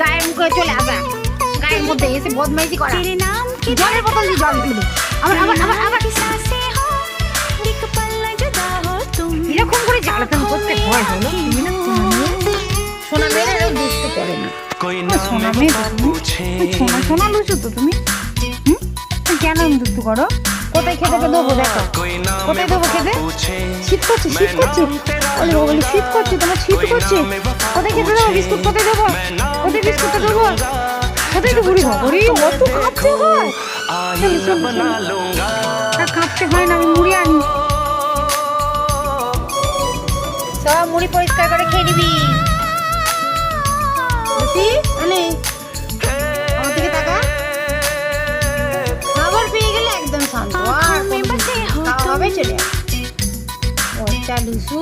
গায়ের মুখে চলে আসা, গায়ের মধ্যে এসে বদমাইশি করা, জলের বোতল দিয়ে জল দিল, আবার আবার আবার আবার এরকম করে জ্বালাতন করতে ভয় হলো। তুমি না সোনা মেয়েরাও বুঝতে পারে না। সোনা মেয়ে সোনা সোনা লুচু তো তুমি, কেন দুষ্টু করো? কোথায় খেতে দেবো? দেখো কোথায় দেবো খেতে? শীত করছে, শীত করছে, বলি শীত করছে, তোমার শীত করছে। কোথায় খেতে দেবো? বিস্কুট কোথায় দেবো? কোথায় বিস্কুটটা দেবো? কোথায় দেবো? অত কাঁপতে হয়? কাঁপতে হয় না, আমি মুড়ি আনি, সব মুড়ি পরিষ্কার করে খেয়ে নিবি। আমার দিকে তাকা, খাবার পেয়ে গেলে একদম শান্ত, আর খাওয়া হবে চলে আসছে। ও চালুসু